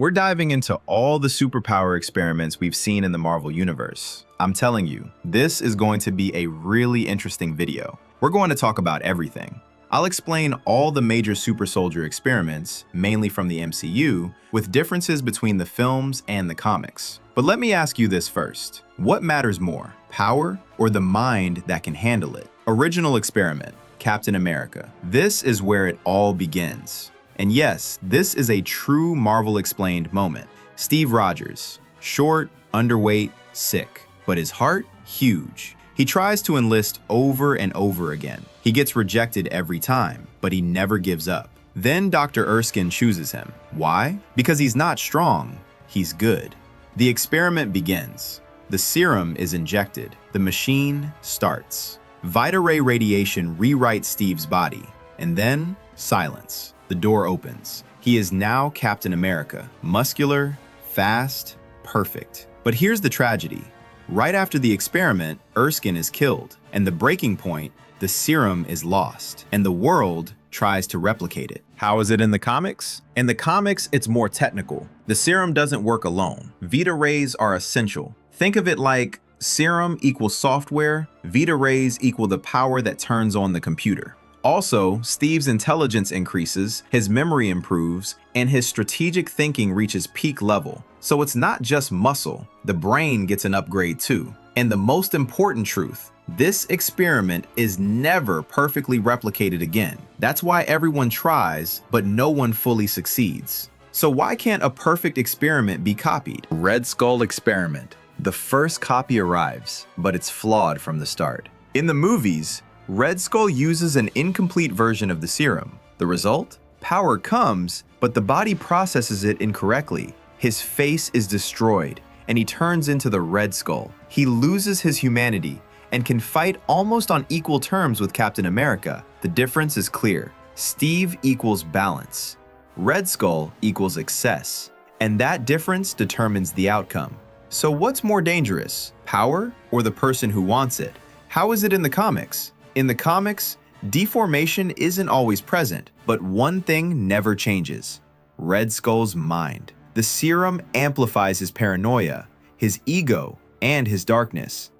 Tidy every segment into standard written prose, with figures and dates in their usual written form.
We're diving into all the superpower experiments we've seen in the Marvel Universe. I'm telling you, this is going to be a really interesting video. We're going to talk about everything. I'll explain all the major super soldier experiments, mainly from the MCU, with differences between the films and the comics. But let me ask you this first. What matters more, power or the mind that can handle it? Original experiment, Captain America. This is where it all begins. And yes, this is a true Marvel explained moment. Steve Rogers, short, underweight, sick, but his heart, huge. He tries to enlist over and over again. He gets rejected every time, but he never gives up. Then Dr. Erskine chooses him. Why? Because he's not strong, he's good. The experiment begins. The serum is injected. The machine starts. Vita ray radiation rewrites Steve's body, and then silence. The door opens. He is now Captain America, muscular, fast, perfect. But here's the tragedy. Right after the experiment, Erskine is killed, and the breaking point, the serum is lost, and the world tries to replicate it. How is it in the comics? In the comics, it's more technical. The serum doesn't work alone. Vita rays are essential. Think of it like serum equals software, Vita rays equal the power that turns on the computer. Also, Steve's intelligence increases, his memory improves, and his strategic thinking reaches peak level. So it's not just muscle, the brain gets an upgrade too. And the most important truth, this experiment is never perfectly replicated again. That's why everyone tries, but no one fully succeeds. So why can't a perfect experiment be copied? Red Skull experiment. The first copy arrives, but it's flawed from the start. In the movies, Red Skull uses an incomplete version of the serum. The result? Power comes, but the body processes it incorrectly. His face is destroyed, and he turns into the Red Skull. He loses his humanity and can fight almost on equal terms with Captain America. The difference is clear. Steve equals balance. Red Skull equals excess. And that difference determines the outcome. So what's more dangerous, power or the person who wants it? How is it in the comics? In the comics, deformation isn't always present, but one thing never changes: Red Skull's mind. The serum amplifies his paranoia, his ego, and his darkness.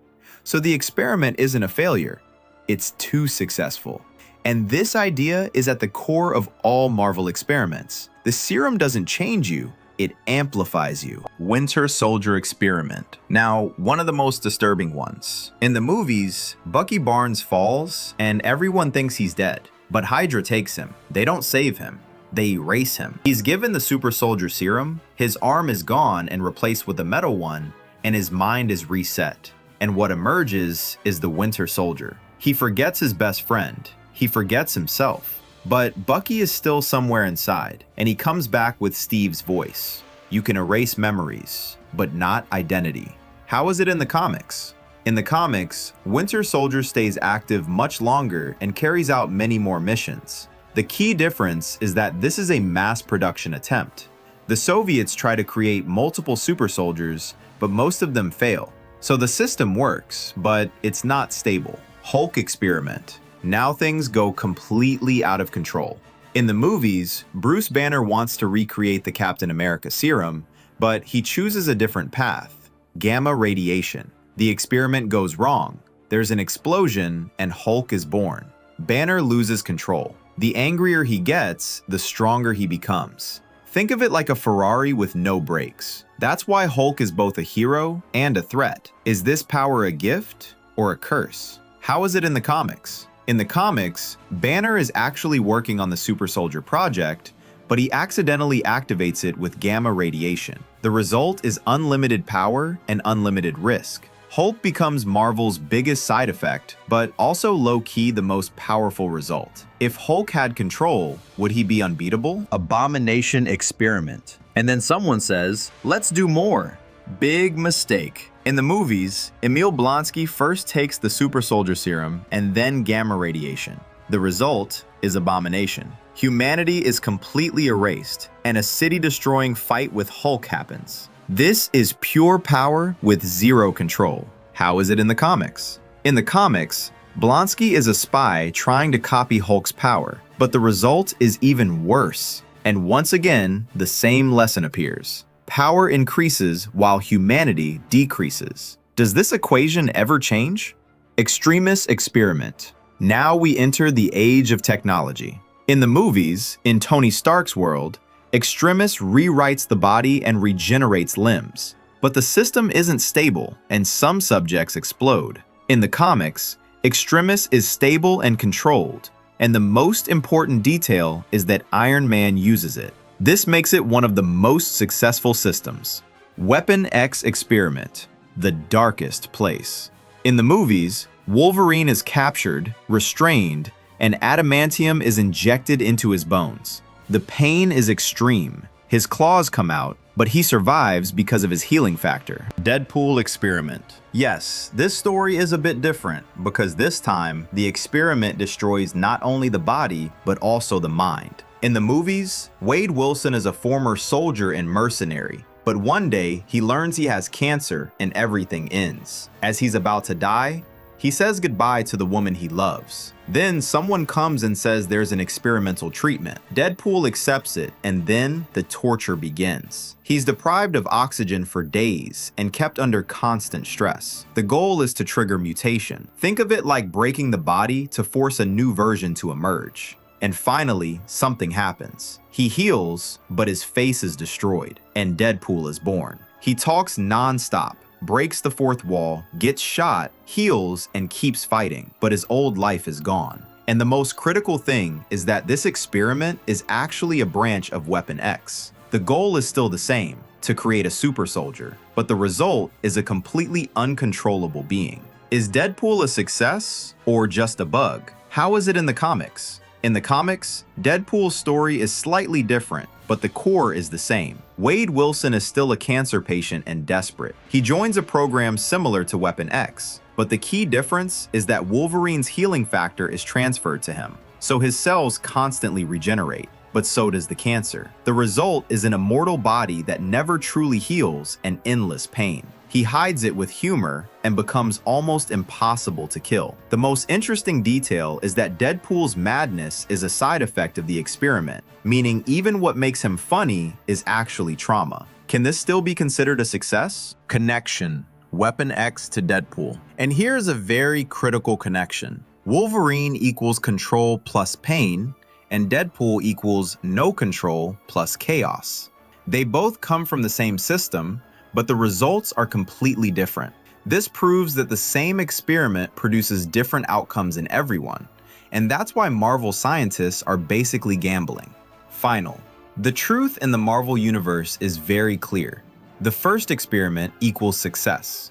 So the experiment isn't a failure, it's too successful. And this idea is at the core of all Marvel experiments. The serum doesn't change you, it amplifies you. Winter Soldier experiment. Now, one of the most disturbing ones. In the movies, Bucky Barnes falls and everyone thinks he's dead. But Hydra takes him. They don't save him. They erase him. He's given the super soldier serum, his arm is gone and replaced with a metal one, and his mind is reset. And what emerges is the Winter Soldier. He forgets his best friend. He forgets himself. But Bucky is still somewhere inside, and he comes back with Steve's voice. You can erase memories, but not identity. How is it in the comics? In the comics, Winter Soldier stays active much longer and carries out many more missions. The key difference is that this is a mass production attempt. The Soviets try to create multiple super soldiers, but most of them fail. So the system works, but it's not stable. Hulk experiment. Now things go completely out of control. In the movies, Bruce Banner wants to recreate the Captain America serum, but he chooses a different path: gamma radiation. The experiment goes wrong. There's an explosion, and Hulk is born. Banner loses control. The angrier he gets, the stronger he becomes. Think of it like a Ferrari with no brakes. That's why Hulk is both a hero and a threat. Is this power a gift or a curse? How is it in the comics? In the comics, Banner is actually working on the Super Soldier project, but he accidentally activates it with gamma radiation. The result is unlimited power and unlimited risk. Hulk becomes Marvel's biggest side effect, but also low-key the most powerful result. If Hulk had control, would he be unbeatable? Abomination experiment. And then someone says, let's do more. Big mistake. In the movies, Emil Blonsky first takes the super soldier serum and then gamma radiation. The result is Abomination. Humanity is completely erased, and a city-destroying fight with Hulk happens. This is pure power with zero control. How is it in the comics? In the comics, Blonsky is a spy trying to copy Hulk's power, but the result is even worse. And once again, the same lesson appears. Power increases while humanity decreases. Does this equation ever change? Extremis experiment. Now we enter the age of technology. In the movies, in Tony Stark's world, Extremis rewrites the body and regenerates limbs. But the system isn't stable, and some subjects explode. In the comics, Extremis is stable and controlled, and the most important detail is that Iron Man uses it. This makes it one of the most successful systems. Weapon X experiment, the darkest place. In the movies, Wolverine is captured, restrained, and adamantium is injected into his bones. The pain is extreme. His claws come out, but he survives because of his healing factor. Deadpool experiment. Yes, this story is a bit different because this time, the experiment destroys not only the body, but also the mind. In the movies, Wade Wilson is a former soldier and mercenary, but one day he learns he has cancer and everything ends. As he's about to die, he says goodbye to the woman he loves. Then someone comes and says there's an experimental treatment. Deadpool accepts it, and then the torture begins. He's deprived of oxygen for days and kept under constant stress. The goal is to trigger mutation. Think of it like breaking the body to force a new version to emerge. And finally, something happens. He heals, but his face is destroyed, and Deadpool is born. He talks non-stop, breaks the fourth wall, gets shot, heals, and keeps fighting, but his old life is gone. And the most critical thing is that this experiment is actually a branch of Weapon X. The goal is still the same, to create a super soldier, but the result is a completely uncontrollable being. Is Deadpool a success or just a bug? How is it in the comics? In the comics, Deadpool's story is slightly different, but the core is the same. Wade Wilson is still a cancer patient and desperate. He joins a program similar to Weapon X, but the key difference is that Wolverine's healing factor is transferred to him, so his cells constantly regenerate, but so does the cancer. The result is an immortal body that never truly heals and endless pain. He hides it with humor and becomes almost impossible to kill. The most interesting detail is that Deadpool's madness is a side effect of the experiment, meaning even what makes him funny is actually trauma. Can this still be considered a success? Connection. Weapon X to Deadpool. And here's a very critical connection. Wolverine equals control plus pain, and Deadpool equals no control plus chaos. They both come from the same system, but the results are completely different. This proves that the same experiment produces different outcomes in everyone, and that's why Marvel scientists are basically gambling. Final. The truth in the Marvel universe is very clear. The first experiment equals success.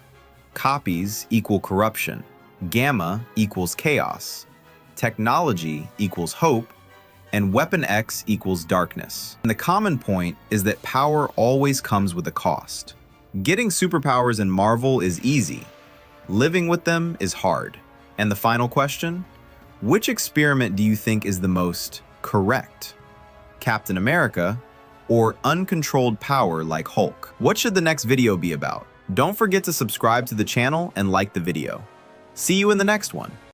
Copies equal corruption. Gamma equals chaos. Technology equals hope. And Weapon X equals darkness. And the common point is that power always comes with a cost. Getting superpowers in Marvel is easy. Living with them is hard. And the final question? Which experiment do you think is the most correct? Captain America or uncontrolled power like Hulk? What should the next video be about? Don't forget to subscribe to the channel and like the video. See you in the next one.